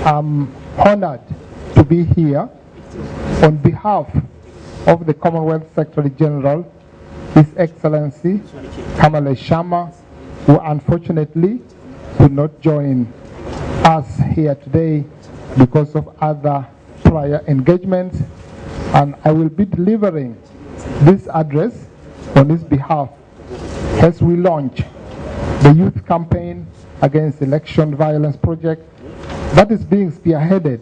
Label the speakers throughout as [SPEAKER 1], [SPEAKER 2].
[SPEAKER 1] I'm honored to be here on behalf of the Commonwealth Secretary General, His Excellency Kamala Sharma, who unfortunately could not join us here today because of other prior engagements, and I will be delivering this address on his behalf as we launch the youth campaign against election violence project that is being spearheaded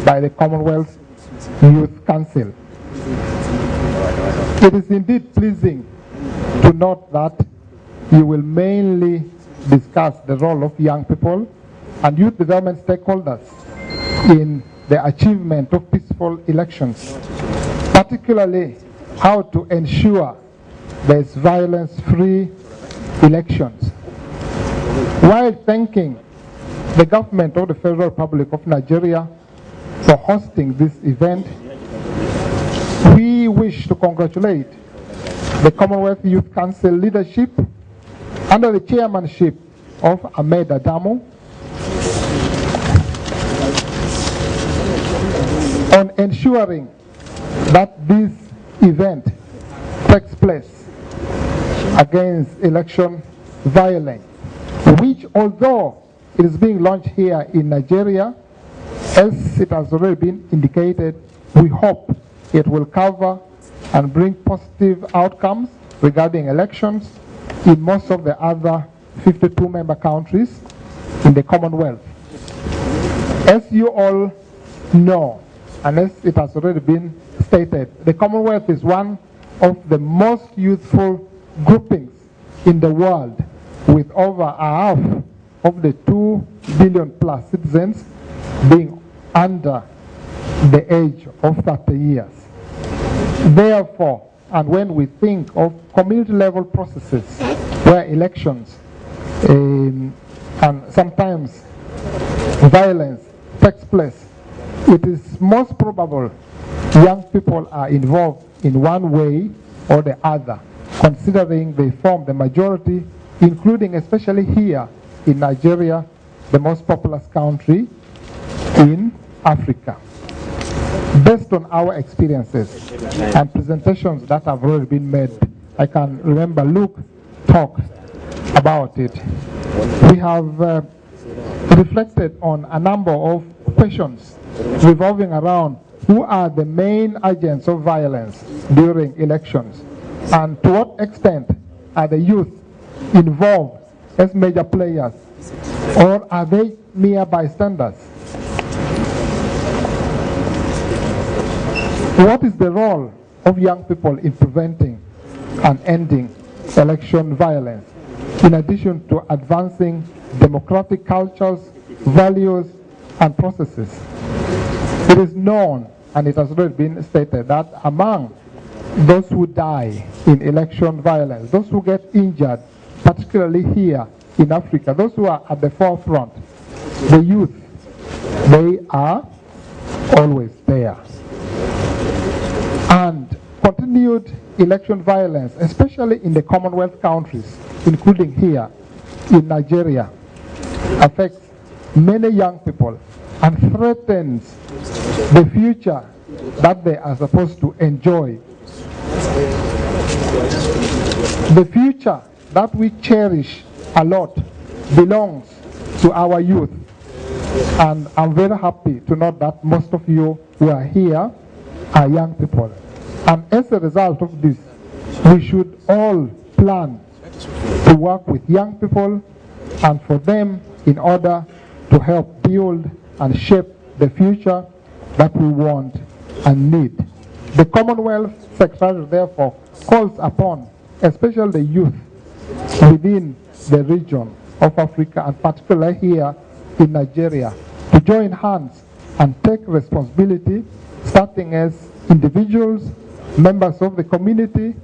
[SPEAKER 1] by the Commonwealth Youth Council. It is indeed pleasing to note that you will mainly discuss the role of young people and youth development stakeholders in the achievement of peaceful elections, particularly how to ensure there's violence-free elections. While thanking the government of the Federal Republic of Nigeria for hosting this event, we wish to congratulate the Commonwealth Youth Council leadership under the chairmanship of Ahmed Adamu on ensuring that this event takes place against election violence, which, although it is being launched here in Nigeria, as it has already been indicated, we hope it will cover and bring positive outcomes regarding elections in most of the other 52 member countries in the Commonwealth. As you all know, and as it has already been stated, the Commonwealth is one of the most youthful groupings in the world, with over half of the 2 billion plus citizens being under the age of 30 years. Therefore, and when we think of community level processes where elections and sometimes violence takes place, it is most probable young people are involved in one way or the other, considering they form the majority, including especially here in Nigeria, the most populous country in Africa. Based on our experiences and presentations that have already been made, I can remember Luke talked about it. We have reflected on a number of questions revolving around who are the main agents of violence during elections, and to what extent are the youth involved as major players, or are they mere bystanders? What is the role of young people in preventing and ending election violence, in addition to advancing democratic cultures, values, and processes? It is known, and it has already been stated, that among those who die in election violence, those who get injured, particularly here in Africa, those who are at the forefront, the youth, they are always there. And continued election violence, especially in the Commonwealth countries, including here in Nigeria, affects many young people and threatens the future that they are supposed to enjoy. The future that we cherish a lot belongs to our youth. And I'm very happy to note that most of you who are here are young people. And as a result of this, we should all plan to work with young people and for them in order to help build and shape the future that we want and need. The Commonwealth Secretary therefore calls upon especially the youth within the region of Africa, and particularly here in Nigeria, to join hands and take responsibility, starting as individuals, members of the community,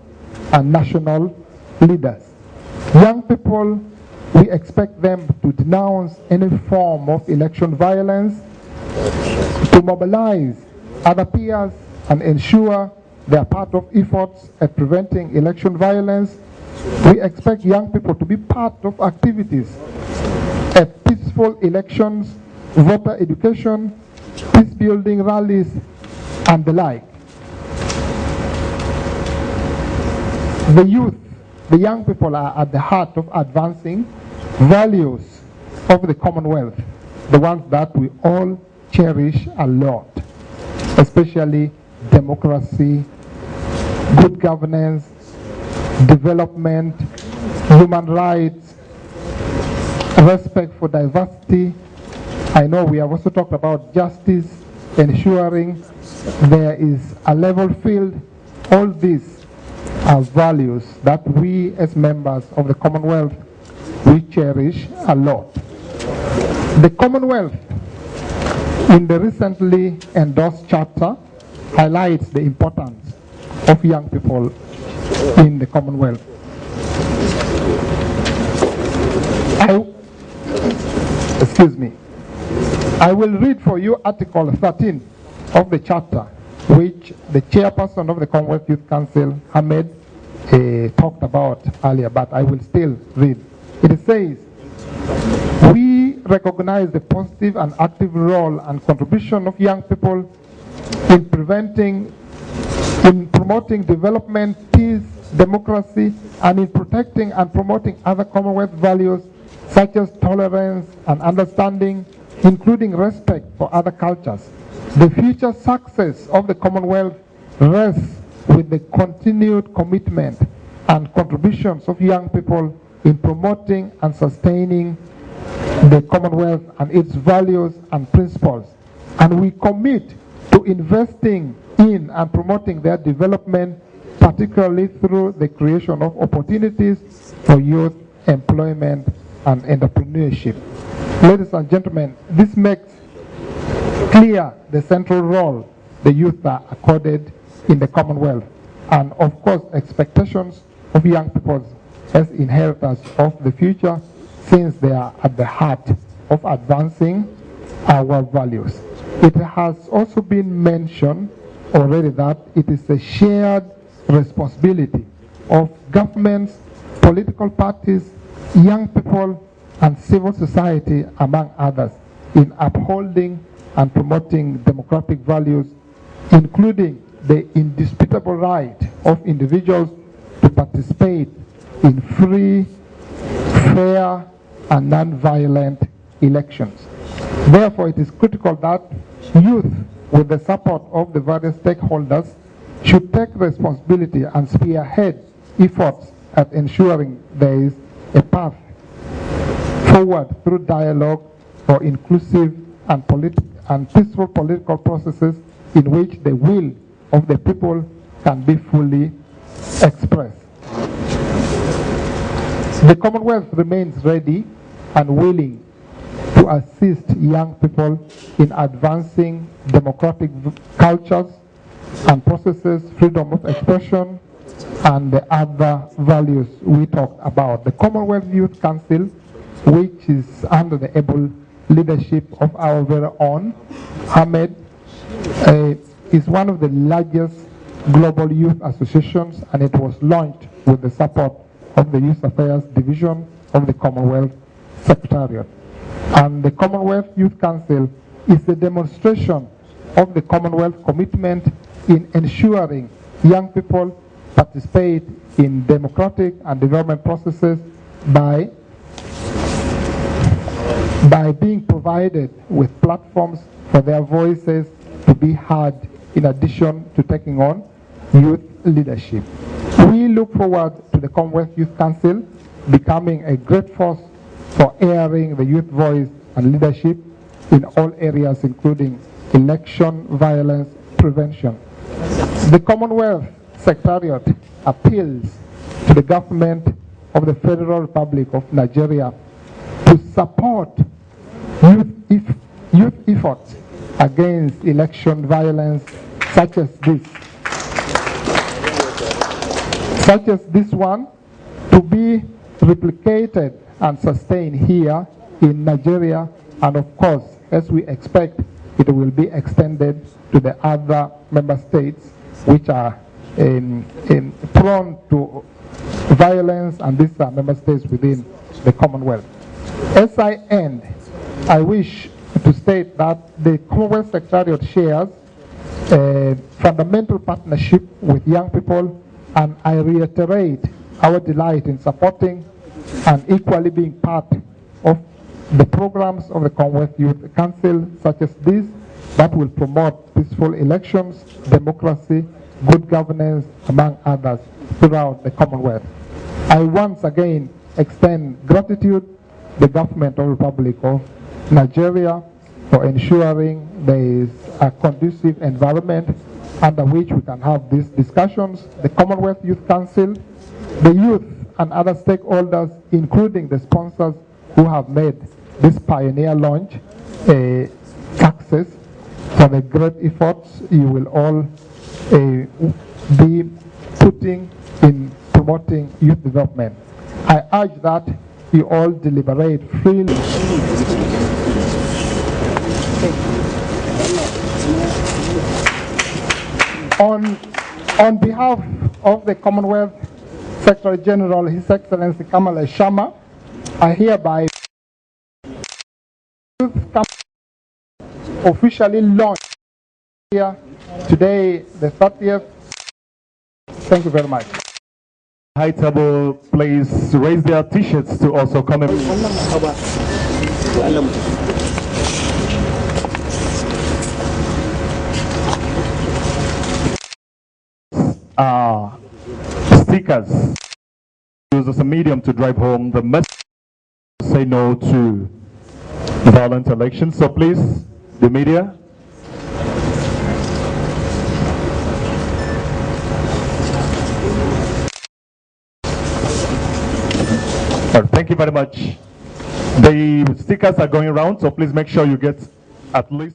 [SPEAKER 1] and national leaders. Young people, we expect them to denounce any form of election violence, to mobilize other peers and ensure they are part of efforts at preventing election violence. We expect young people to be part of activities at peaceful elections voter education, peace building rallies, and the like. The youth, the young people are at the heart of advancing values of the Commonwealth, the ones that we all cherish a lot, especially democracy, good governance, development, human rights, respect for diversity. I know we have also talked about justice, ensuring there is a level field. All these are values that we as members of the Commonwealth, we cherish a lot. The Commonwealth, in the recently endorsed charter, highlights the importance of young people in the Commonwealth. I will read for you Article 13 of the charter, which the chairperson of the Commonwealth Youth Council, Ahmed, talked about earlier, but I will still read. It says, we recognize the positive and active role and contribution of young people in promoting development, peace, democracy, and in protecting and promoting other Commonwealth values such as tolerance and understanding, including respect for other cultures. The future success of the Commonwealth rests with the continued commitment and contributions of young people in promoting and sustaining the Commonwealth and its values and principles. And we commit to investing in and promoting their development, particularly through the creation of opportunities for youth employment and entrepreneurship. Ladies and gentlemen, this makes clear the central role the youth are accorded in the Commonwealth, and of course expectations of young people as inheritors of the future, since they are at the heart of advancing our values. It has also been mentioned already that it is a shared responsibility of governments, political parties, young people, and civil society, among others, in upholding and promoting democratic values, including the indisputable right of individuals to participate in free, fair, and non-violent elections. Therefore, it is critical that youth, with the support of the various stakeholders, should take responsibility and spearhead efforts at ensuring there is a path forward through dialogue for inclusive and peaceful political processes in which the will of the people can be fully expressed. The Commonwealth remains ready and willing to assist young people in advancing democratic cultures and processes, freedom of expression, and the other values we talked about. The Commonwealth Youth Council, which is under the able leadership of our very own Ahmed, is one of the largest global youth associations, and it was launched with the support of the Youth Affairs Division of the Commonwealth Secretariat. And the Commonwealth Youth Council is a demonstration of the Commonwealth commitment in ensuring young people participate in democratic and development processes by being provided with platforms for their voices to be heard, in addition to taking on youth leadership. We look forward to the Commonwealth Youth Council becoming a great force for airing the youth voice and leadership in all areas, including election violence prevention. The Commonwealth Secretariat appeals to the government of the Federal Republic of Nigeria to support youth efforts against election violence such as this one, to be replicated and sustained here in Nigeria, and of course, as we expect, it will be extended to the other member states which are prone to violence, and these are member states within the Commonwealth. As I end, I wish to state that the Commonwealth Secretariat shares a fundamental partnership with young people, and I reiterate our delight in supporting and equally being part of the programs of the Commonwealth Youth Council such as this that will promote peaceful elections, democracy, good governance, among others, throughout the Commonwealth. I once again extend gratitude to the government of the Republic of Nigeria for ensuring there is a conducive environment under which we can have these discussions. The Commonwealth Youth Council, the youth and other stakeholders, including the sponsors who have made this pioneer launch a success, for the great efforts you will all be putting in promoting youth development. I urge that you all deliberate freely. On behalf of the Commonwealth Secretary General, His Excellency Kamala Sharma, I hereby officially launched here today, the 30th. Thank you very much.
[SPEAKER 2] High table, please raise their t-shirts to also come in. Stickers used as a medium to drive home the message to say no to violent elections. So please, the media. Thank you very much. The stickers are going around, so please make sure you get at least